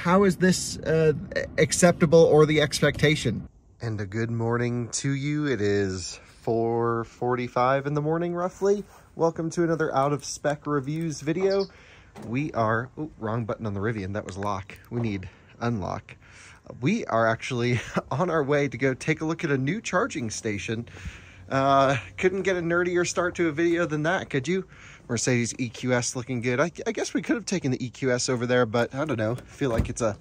how is this acceptable or the expectation? And a good morning to you. It is 4:45 in the morning, roughly. Welcome to another Out of Spec Reviews video. We are, oh, wrong button on the Rivian. That was lock. We need unlock. We are actually on our way to go take a look at a new charging station. Couldn't get a nerdier start to a video than that, could you? Mercedes EQS looking good. I guess we could have taken the EQS over there, but I don't know. I feel like it's a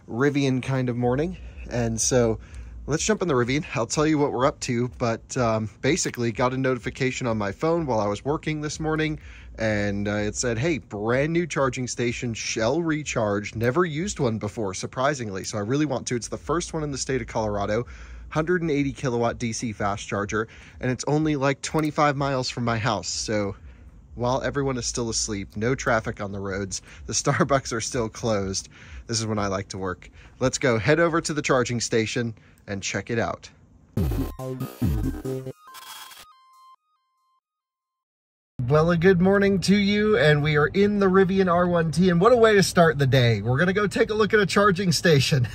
Rivian kind of morning. And so let's jump in the Rivian. I'll tell you what we're up to, but basically got a notification on my phone while I was working this morning, and it said, hey, brand new charging station, Shell Recharge. Never used one before, surprisingly, so I really want to. It's the first one in the state of Colorado. 180 kilowatt DC fast charger, and it's only like 25 miles from my house. So while everyone is still asleep, no traffic on the roads, the Starbucks are still closed, this is when I like to work. Let's go head over to the charging station and check it out. Well, a good morning to you, and we are in the Rivian R1T, and what a way to start the day. We're gonna go take a look at a charging station.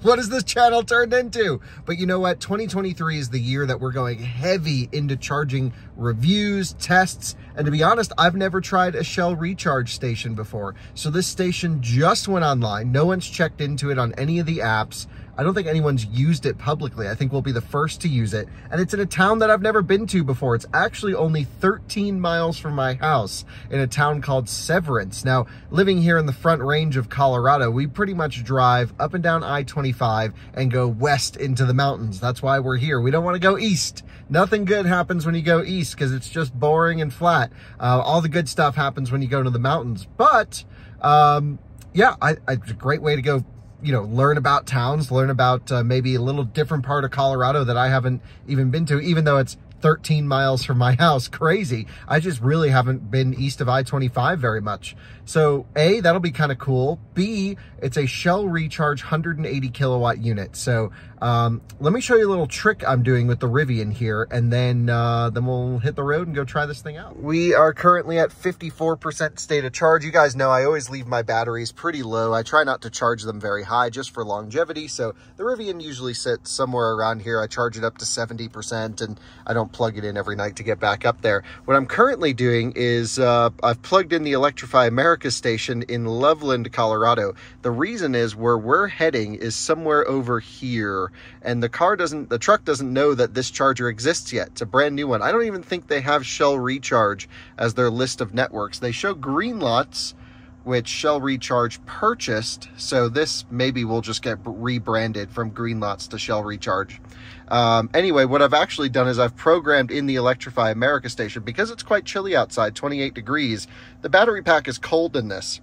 What has this channel turned into? But you know what, 2023 is the year that we're going heavy into charging reviews, tests, and to be honest, I've never tried a Shell Recharge station before. So this station just went online. No one's checked into it on any of the apps. I don't think anyone's used it publicly. I think we'll be the first to use it. And it's in a town that I've never been to before. It's actually only 13 miles from my house in a town called Severance. Now, living here in the Front Range of Colorado, we pretty much drive up and down I-25 and go west into the mountains. That's why we're here. We don't want to go east. Nothing good happens when you go east because it's just boring and flat. All the good stuff happens when you go to the mountains. But yeah, it's a great way to go, you know, learn about towns, learn about maybe a little different part of Colorado that I haven't even been to, even though it's 13 miles from my house. Crazy. I just really haven't been east of I-25 very much. So A, that'll be kind of cool. B, it's a Shell Recharge 180 kilowatt unit. So let me show you a little trick I'm doing with the Rivian here, and then we'll hit the road and go try this thing out. We are currently at 54% state of charge. You guys know I always leave my batteries pretty low. I try not to charge them very high just for longevity. So the Rivian usually sits somewhere around here. I charge it up to 70%, and I don't plug it in every night to get back up there. What I'm currently doing is I've plugged in the Electrify America station in Loveland, Colorado. The reason is where we're heading is somewhere over here, and the truck doesn't know that this charger exists yet. It's a brand new one. I don't even think they have Shell Recharge as their list of networks. They show Greenlots, which Shell Recharge purchased, so this maybe will just get rebranded from Greenlots to Shell Recharge. Anyway, what I've actually done is I've programmed in the Electrify America station, because it's quite chilly outside, 28 degrees, the battery pack is cold in this.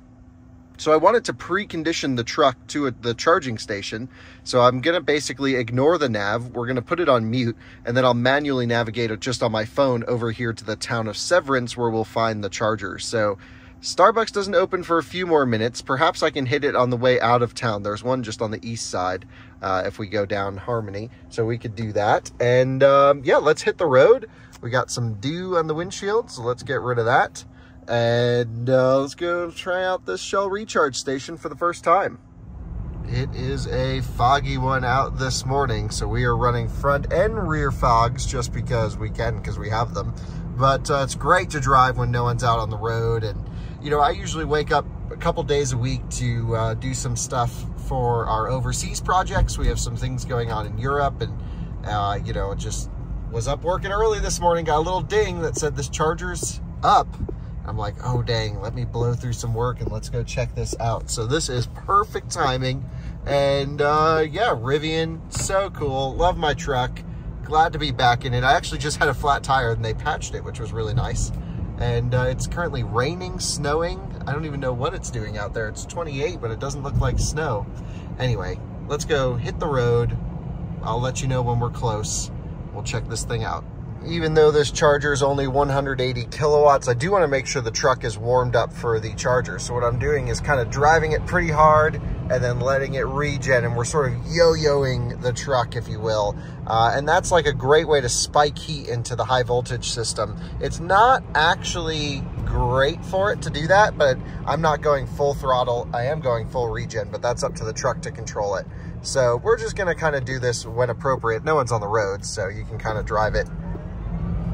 So I wanted to precondition the truck to the charging station. So I'm going to basically ignore the nav. We're going to put it on mute, and then I'll manually navigate it just on my phone over here to the town of Severance, where we'll find the charger. So Starbucks doesn't open for a few more minutes. Perhaps I can hit it on the way out of town. There's one just on the east side if we go down Harmony. So we could do that. And yeah, let's hit the road. We got some dew on the windshield, so let's get rid of that. And let's go try out this Shell Recharge station for the first time. It is a foggy one out this morning, so we are running front and rear fogs just because we can, because we have them. But it's great to drive when no one's out on the road. And you know, I usually wake up a couple days a week to do some stuff for our overseas projects. We have some things going on in Europe, and you know, just was up working early this morning, got a little ding that said this charger's up. I'm like, oh dang, let me blow through some work and let's go check this out. So this is perfect timing. And yeah, Rivian, so cool. Love my truck. Glad to be back in it. I actually just had a flat tire and they patched it, which was really nice. And it's currently raining, snowing. I don't even know what it's doing out there. It's 28, but it doesn't look like snow. Anyway, let's go hit the road. I'll let you know when we're close. We'll check this thing out. Even though this charger is only 180 kilowatts, I do want to make sure the truck is warmed up for the charger. So what I'm doing is kind of driving it pretty hard and then letting it regen, and we're sort of yo-yoing the truck, if you will. And that's like a great way to spike heat into the high voltage system. It's not actually great for it to do that, but I'm not going full throttle. I am going full regen, but that's up to the truck to control it. So we're just gonna kind of do this when appropriate. No one's on the road, so you can kind of drive it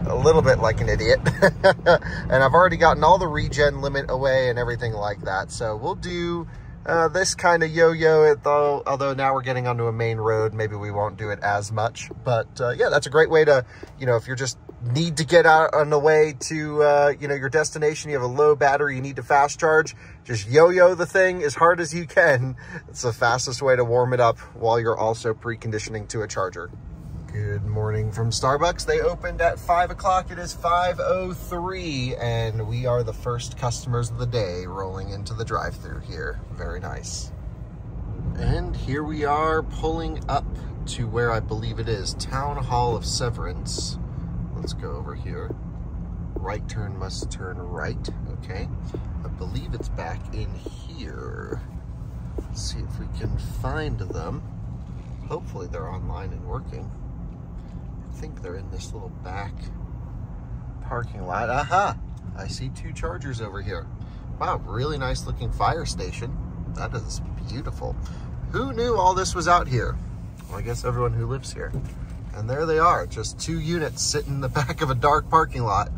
a little bit like an idiot. And I've already gotten all the regen limit away and everything like that. So we'll do this kind of yo-yo it though, although now we're getting onto a main road, maybe we won't do it as much. But yeah, that's a great way to, you know, if you're just need to get out on the way to, you know, your destination, you have a low battery, you need to fast charge, just yo-yo the thing as hard as you can. It's the fastest way to warm it up while you're also preconditioning to a charger. Good morning from Starbucks. They opened at 5 o'clock. It is 5:03, and we are the first customers of the day rolling into the drive-thru here. Very nice. And here we are pulling up to where I believe it is, Town Hall of Severance. Let's go over here. Right turn must turn right. Okay. I believe it's back in here. Let's see if we can find them. Hopefully they're online and working. I think they're in this little back parking lot. Aha! I see 2 chargers over here. Wow, really nice looking fire station. That is beautiful. Who knew all this was out here? Well, I guess everyone who lives here. And there they are, just 2 units sitting in the back of a dark parking lot.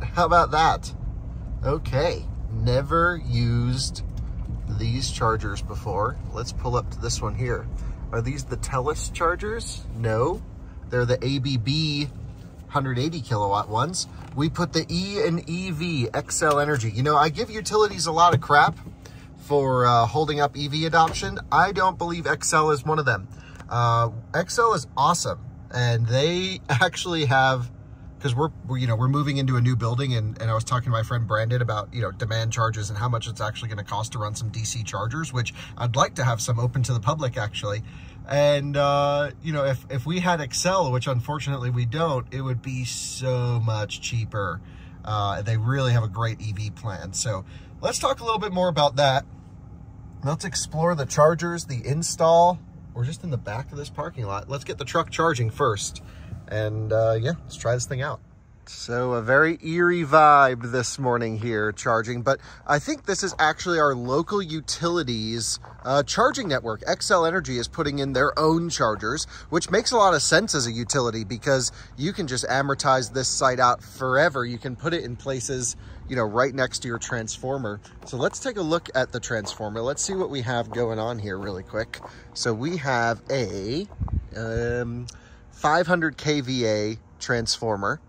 How about that? Okay, never used these chargers before. Let's pull up to this one here. Are these the Telus chargers? No. They're the ABB 180 kilowatt ones. We put the E and EV, XL Energy. You know, I give utilities a lot of crap for holding up EV adoption. I don't believe XL is one of them. XL is awesome. And they actually have, because we're moving into a new building, and I was talking to my friend Brandon about, you know, demand charges and how much it's actually going to cost to run some DC chargers, which I'd like to have some open to the public actually. And, you know, if we had Excel, which unfortunately we don't, it would be so much cheaper. They really have a great EV plan. So let's talk a little bit more about that. Let's explore the chargers, the install. We're just in the back of this parking lot. Let's get the truck charging first. And yeah, let's try this thing out. So a very eerie vibe this morning here charging, but I think this is actually our local utilities charging network. XL Energy is putting in their own chargers, which makes a lot of sense as a utility because you can just amortize this site out forever. You can put it in places, you know, right next to your transformer. So let's take a look at the transformer. Let's see what we have going on here really quick. So we have a 500 kVA transformer.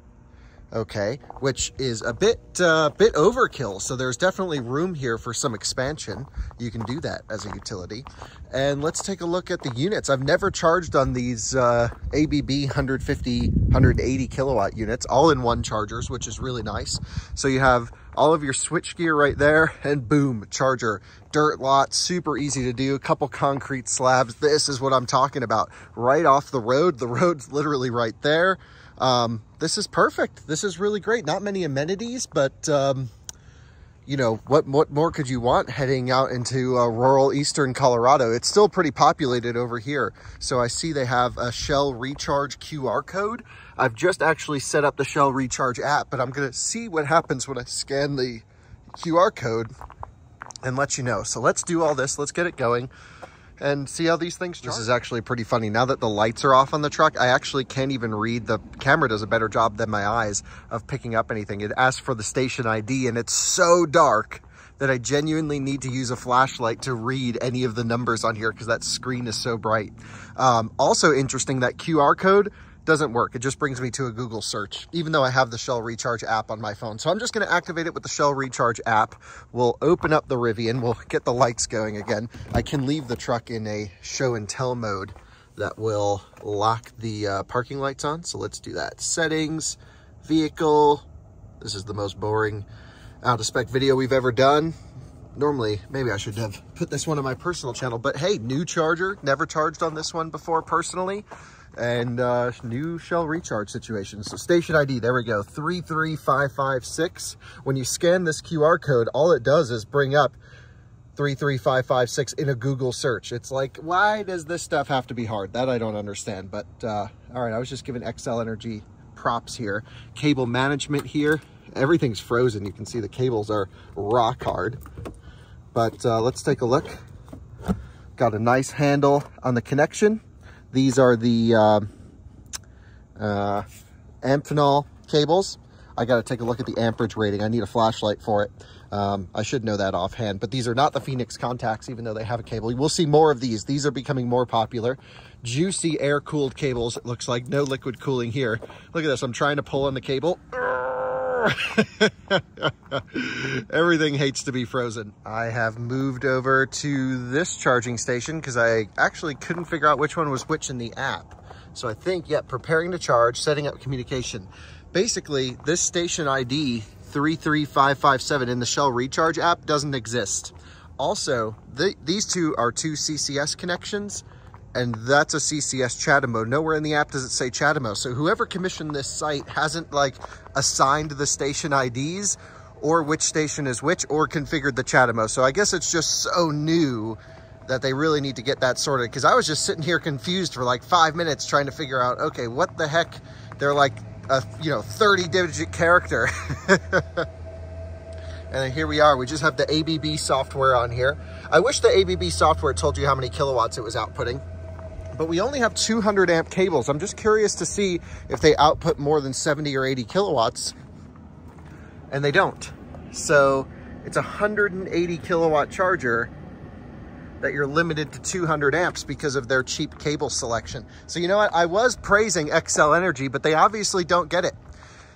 Okay, which is a bit overkill. So there's definitely room here for some expansion. You can do that as a utility. And let's take a look at the units. I've never charged on these ABB 150, 180 kilowatt units, all in one chargers, which is really nice. So you have all of your switch gear right there, and boom, charger. Dirt lot, super easy to do. A couple concrete slabs. This is what I'm talking about. Right off the road. The road's literally right there. This is perfect. This is really great. Not many amenities, but, you know, what more could you want heading out into rural eastern Colorado? It's still pretty populated over here. So I see they have a Shell Recharge QR code. I've just actually set up the Shell Recharge app, but I'm going to see what happens when I scan the QR code and let you know. So let's do all this. Let's get it going and see how these things charge. This is actually pretty funny. Now that the lights are off on the truck, I actually can't even read. The camera does a better job than my eyes of picking up anything. It asks for the station ID, and it's so dark that I genuinely need to use a flashlight to read any of the numbers on here because that screen is so bright. Also interesting, that QR code doesn't work. It just brings me to a Google search, even though I have the Shell Recharge app on my phone. So I'm just going to activate it with the Shell Recharge app. We'll open up the Rivian. We'll get the lights going again. I can leave the truck in a show and tell mode that will lock the parking lights on. So let's do that. Settings, vehicle. This is the most boring out of spec video we've ever done. Normally, maybe I should have put this one on my personal channel, but hey, new charger. Never charged on this one before personally. And new Shell Recharge situation. So station ID, there we go, 33556. When you scan this QR code, all it does is bring up 33556 in a Google search. It's like, why does this stuff have to be hard? That I don't understand. But all right, I was just giving XL Energy props here. Cable management here, everything's frozen. You can see the cables are rock hard. But let's take a look. Got a nice handle on the connection. These are the Amphenol cables. I got to take a look at the amperage rating. I need a flashlight for it. I should know that offhand, but these are not the Phoenix contacts, even though they have a cable. We'll see more of these. These are becoming more popular. Juicy air-cooled cables, it looks like. No liquid cooling here. Look at this. I'm trying to pull on the cable. Everything hates to be frozen. I have moved over to this charging station because I actually couldn't figure out which one was which in the app. So I think, yeah, preparing to charge, setting up communication. Basically, this station ID 33557 in the Shell Recharge app doesn't exist. Also, these two are two CCS connections, and that's a CCS CHAdeMO. Nowhere in the app does it say CHAdeMO. So whoever commissioned this site hasn't like assigned the station IDs or which station is which or configured the CHAdeMO. So I guess it's just so new that they really need to get that sorted, because I was just sitting here confused for like 5 minutes trying to figure out, okay, what the heck? They're like a 30-digit character. And then here we are. We just have the ABB software on here. I wish the ABB software told you how many kilowatts it was outputting, but we only have 200 amp cables. I'm just curious to see if they output more than 70 or 80 kilowatts, and they don't. So it's a 180 kilowatt charger that you're limited to 200 amps because of their cheap cable selection. So you know what? I was praising XL Energy, but they obviously don't get it.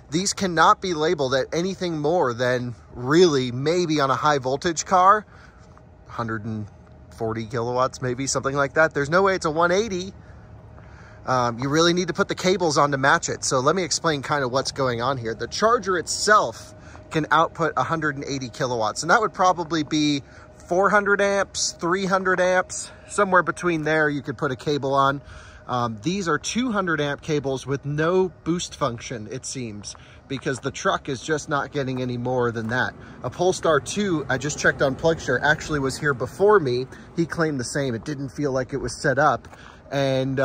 These cannot be labeled at anything more than really maybe on a high voltage car, 140 kilowatts, maybe something like that. There's no way it's a 180. You really need to put the cables on to match it. So let me explain kind of what's going on here. The charger itself can output 180 kilowatts, and that would probably be 400 amps, 300 amps, somewhere between there you could put a cable on. These are 200 amp cables with no boost function, it seems, because the truck is just not getting any more than that. A Polestar 2, I just checked on PlugShare, actually was here before me. He claimed the same. It didn't feel like it was set up and,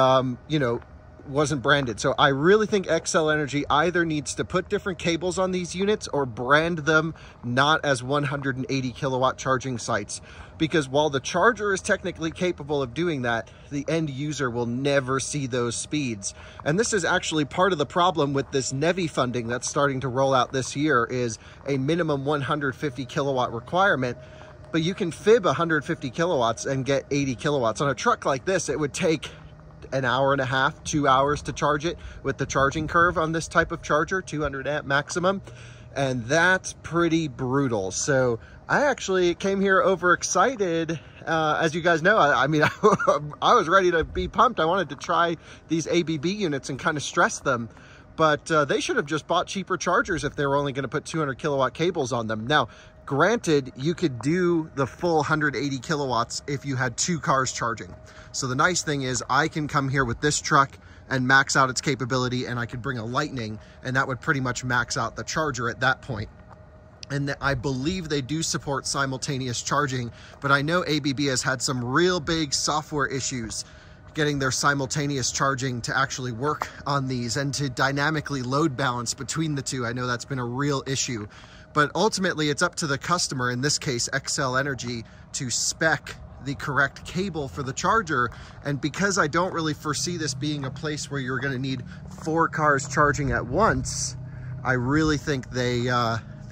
wasn't branded. So I really think XL Energy either needs to put different cables on these units or brand them not as 180 kilowatt charging sites. Because while the charger is technically capable of doing that, the end user will never see those speeds. And this is actually part of the problem with this NEVI funding that's starting to roll out this year, is a minimum 150 kilowatt requirement. But you can fib 150 kilowatts and get 80 kilowatts. On a truck like this, it would take an hour and a half, 2 hours to charge it with the charging curve on this type of charger, 200 amp maximum. And that's pretty brutal. So I actually came here overexcited. As you guys know, I mean, I was ready to be pumped. I wanted to try these ABB units and kind of stress them. But they should have just bought cheaper chargers if they were only going to put 200 kilowatt cables on them. Now, granted, you could do the full 180 kilowatts if you had 2 cars charging. So the nice thing is I can come here with this truck and max out its capability, and I could bring a Lightning, and that would pretty much max out the charger at that point. And I believe they do support simultaneous charging, but I know ABB has had some real big software issues getting their simultaneous charging to actually work on these and to dynamically load balance between the two. I know that's been a real issue, but ultimately it's up to the customer, in this case XL Energy, to spec the correct cable for the charger. And because I don't really foresee this being a place where you're going to need 4 cars charging at once, I really think they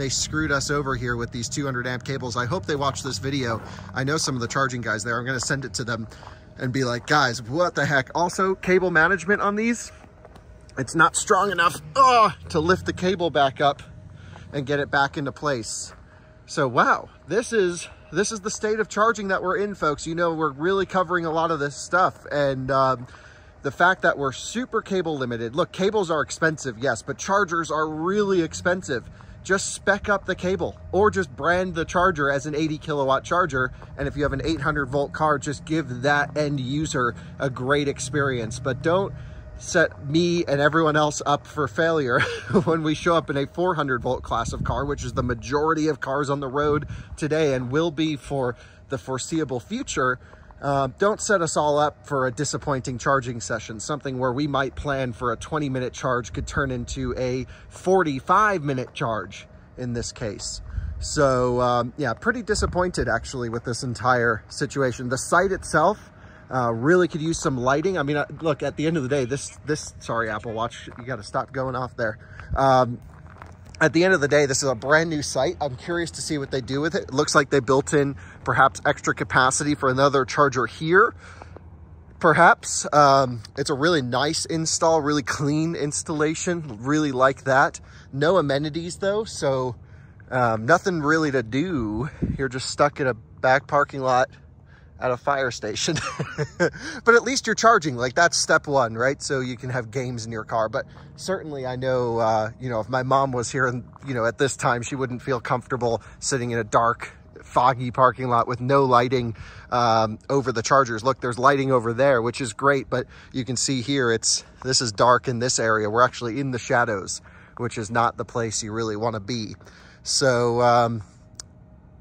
screwed us over here with these 200 amp cables. I hope they watch this video. I know some of the charging guys there. I'm going to send it to them and be like, guys, what the heck? Also, cable management on these, it's not strong enough to lift the cable back up and get it back into place. So wow, this is the state of charging that we're in, folks. You know, we're really covering a lot of this stuff, and the fact that we're super cable limited. Look, cables are expensive, yes, but chargers are really expensive. Just spec up the cable, or just brand the charger as an 80 kilowatt charger. And if you have an 800 volt car, just give that end user a great experience. But don't set me and everyone else up for failure when we show up in a 400 volt class of car, which is the majority of cars on the road today and will be for the foreseeable future. don't set us all up for a disappointing charging session. Something where we might plan for a 20-minute charge could turn into a 45-minute charge in this case. So yeah, pretty disappointed actually with this entire situation. The site itself really could use some lighting. I mean, look, at the end of the day, sorry, Apple Watch, you got to stop going off there. At the end of the day, this is a brand new site. I'm curious to see what they do with it. It looks like they built in perhaps extra capacity for another charger here. Perhaps. It's a really nice install, really clean installation. Really like that. No amenities though, so nothing really to do. You're just stuck in a back parking lot at a fire station. But at least you're charging. Like, that's step one, right? So you can have games in your car. But certainly I know, you know, if my mom was here and, you know, at this time, she wouldn't feel comfortable sitting in a dark, foggy parking lot with no lighting over the chargers. Look, there's lighting over there, which is great. But you can see here, this is dark in this area. We're actually in the shadows, which is not the place you really want to be. So,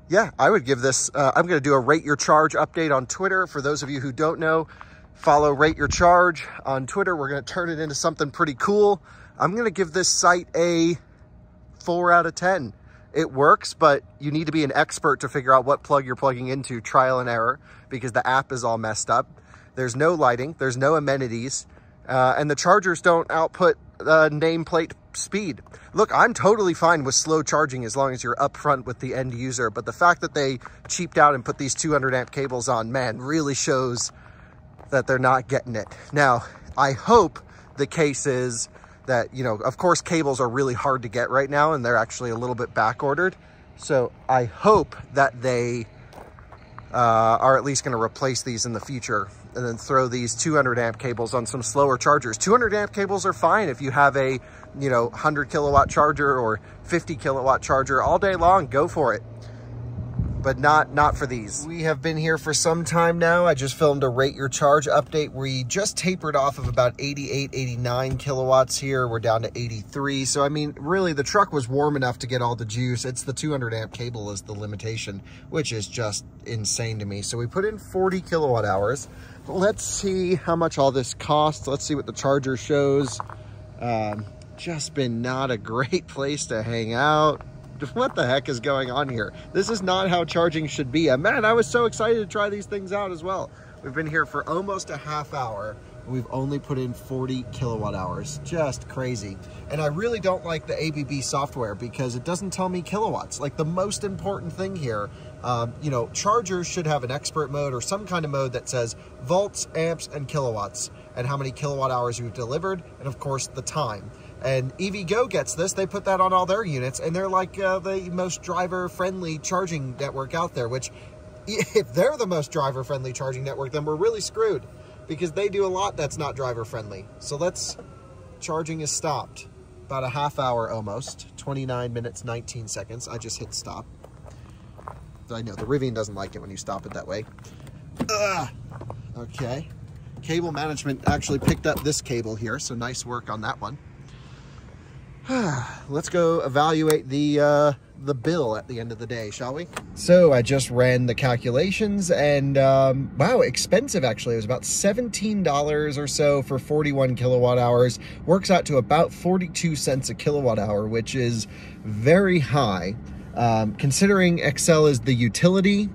yeah, I would give this, I'm going to do a Rate Your Charge update on Twitter. For those of you who don't know, follow Rate Your Charge on Twitter. We're going to turn it into something pretty cool. I'm going to give this site a 4 out of 10. It works, but you need to be an expert to figure out what plug you're plugging into, trial and error, because the app is all messed up. There's no lighting, there's no amenities, and the chargers don't output nameplate speed. Look, I'm totally fine with slow charging as long as you're upfront with the end user, but the fact that they cheaped out and put these 200 amp cables on, man, really shows that they're not getting it. Now, I hope the case is that, you know, of course cables are really hard to get right now and they're actually a little bit back ordered. So I hope that they are at least going to replace these in the future and then throw these 200 amp cables on some slower chargers. 200 amp cables are fine if you have a, you know, 100 kilowatt charger or 50 kilowatt charger all day long, go for it. But not for these. We have been here for some time now. I just filmed a Rate Your Charge update. We just tapered off of about 88, 89 kilowatts here. We're down to 83. So, I mean, really the truck was warm enough to get all the juice. It's the 200 amp cable is the limitation, which is just insane to me. So we put in 40 kilowatt hours. Let's see how much all this costs. Let's see what the charger shows. Just been not a great place to hang out. What the heck is going on here? This is not how charging should be. Man, I was so excited to try these things out as well. We've been here for almost a half hour. We've only put in 40 kilowatt hours. Just crazy. And I really don't like the ABB software because it doesn't tell me kilowatts. Like, the most important thing here, you know, chargers should have an expert mode or some kind of mode that says volts, amps, and kilowatts, and how many kilowatt hours you've delivered, and of course the time. And EVgo gets this. They put that on all their units, and they're like the most driver-friendly charging network out there, which, if they're the most driver-friendly charging network, then we're really screwed because they do a lot that's not driver-friendly. So charging is stopped. About a half hour almost, 29 minutes, 19 seconds. I just hit stop. I know, the Rivian doesn't like it when you stop it that way. Okay. Cable management actually picked up this cable here, so nice work on that one. Let's go evaluate the bill at the end of the day, shall we? So I just ran the calculations and wow, expensive actually. It was about $17 or so for 41 kilowatt hours. Works out to about 42 cents a kilowatt hour, which is very high. Considering Excel is the utility,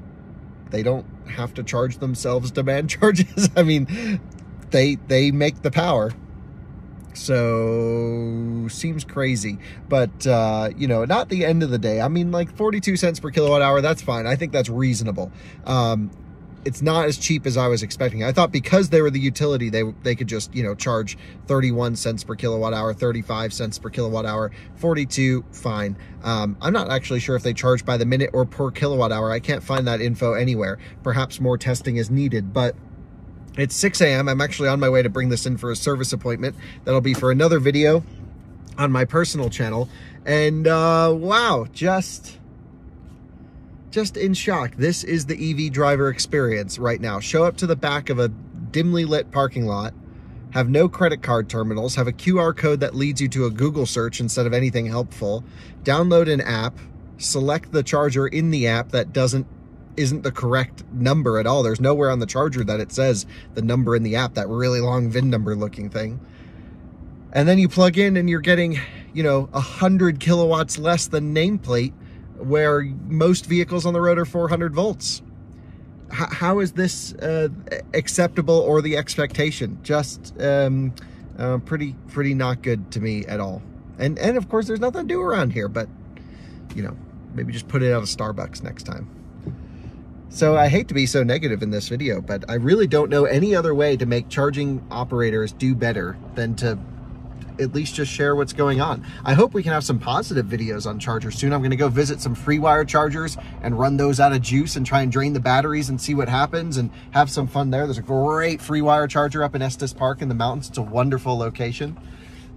they don't have to charge themselves demand charges. I mean, they make the power. So seems crazy, but you know, not the end of the day. I mean, like 42 cents per kilowatt hour, that's fine. I think that's reasonable. It's not as cheap as I was expecting. I thought because they were the utility, they could just, you know, charge 31 cents per kilowatt hour, 35 cents per kilowatt hour, 42, fine. I'm not actually sure if they charge by the minute or per kilowatt hour. I can't find that info anywhere. Perhaps more testing is needed, but it's 6 a.m. I'm actually on my way to bring this in for a service appointment. That'll be for another video on my personal channel. And wow, just in shock. This is the EV driver experience right now. Show up to the back of a dimly lit parking lot, have no credit card terminals, have a QR code that leads you to a Google search instead of anything helpful, download an app, select the charger in the app that doesn't isn't the correct number at all. There's nowhere on the charger that it says the number in the app, that really long VIN number looking thing. And then you plug in and you're getting, you know, 100 kilowatts less than nameplate, where most vehicles on the road are 400 volts. How is this acceptable, or the expectation? Just pretty not good to me at all. And of course, there's nothing to do around here, but, you know, maybe just put it out of Starbucks next time. So I hate to be so negative in this video, but I really don't know any other way to make charging operators do better than to at least just share what's going on. I hope we can have some positive videos on chargers soon. I'm going to go visit some free wire chargers and run those out of juice and try and drain the batteries and see what happens and have some fun there. There's a great free wire charger up in Estes Park in the mountains. It's a wonderful location.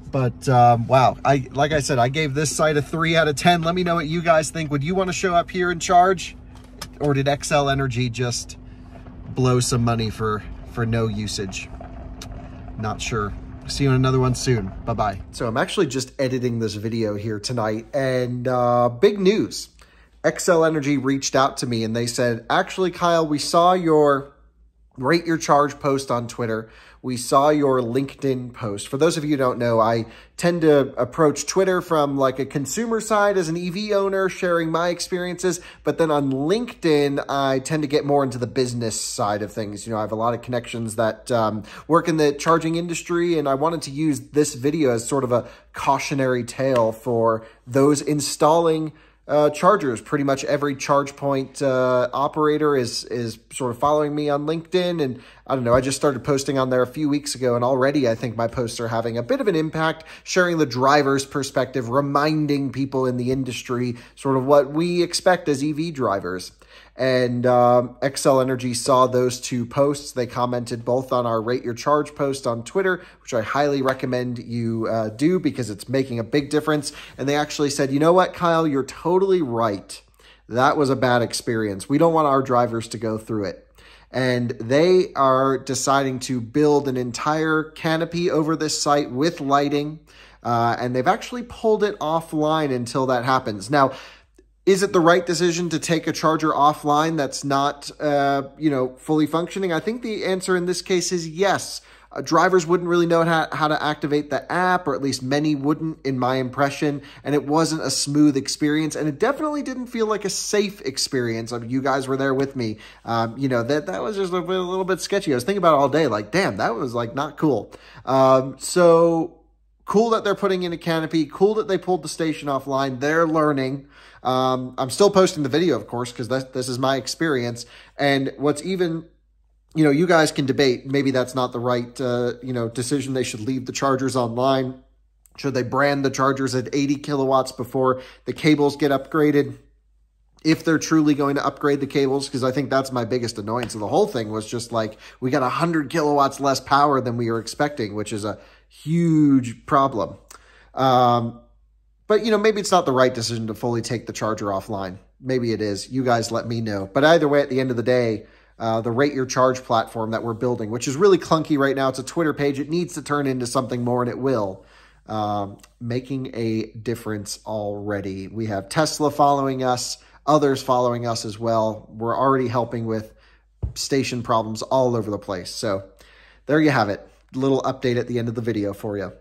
But wow, like I said, I gave this site a 3 out of 10. Let me know what you guys think. Would you want to show up here and charge? Or did XL Energy just blow some money for no usage? Not sure. See you in another one soon. Bye-bye. So I'm actually just editing this video here tonight, and big news. XL Energy reached out to me and they said, actually, Kyle, we saw your Rate Your Charge post on Twitter. We saw your LinkedIn post. For those of you who don't know, I tend to approach Twitter from like a consumer side as an EV owner, sharing my experiences. But then on LinkedIn, I tend to get more into the business side of things. You know, I have a lot of connections that work in the charging industry, and I wanted to use this video as sort of a cautionary tale for those installing chargers. Pretty much every charge point operator is sort of following me on LinkedIn, and I don't know, I just started posting on there a few weeks ago, and already I think my posts are having a bit of an impact, sharing the driver's perspective, reminding people in the industry sort of what we expect as EV drivers. And XL Energy saw those 2 posts. They commented both on our Rate Your Charge post on Twitter, which I highly recommend you do because it's making a big difference. And they actually said, you know what, Kyle, you're totally right. That was a bad experience. We don't want our drivers to go through it. And they are deciding to build an entire canopy over this site with lighting. And they've actually pulled it offline until that happens. Now, is it the right decision to take a charger offline that's not, you know, fully functioning? I think the answer in this case is yes. Drivers wouldn't really know how to activate the app, or at least many wouldn't, in my impression. And it wasn't a smooth experience, and it definitely didn't feel like a safe experience. I mean, you guys were there with me. You know, that was just a little bit sketchy. I was thinking about it all day, like, damn, that was like not cool. So cool that they're putting in a canopy. Cool that they pulled the station offline. They're learning. I'm still posting the video, of course, because this is my experience. And what's even, you know, you guys can debate, maybe that's not the right, you know, decision. They should leave the chargers online. Should they brand the chargers at 80 kilowatts before the cables get upgraded? If they're truly going to upgrade the cables, because I think that's my biggest annoyance of the whole thing, was just like, we got 100 kilowatts less power than we were expecting, which is a huge problem. But, you know, maybe it's not the right decision to fully take the charger offline. Maybe it is. You guys let me know. But either way, at the end of the day, the Rate Your Charge platform that we're building, which is really clunky right now. It's a Twitter page. It needs to turn into something more, and it will. Making a difference already. We have Tesla following us, others following us as well. We're already helping with station problems all over the place. So there you have it. Little update at the end of the video for you.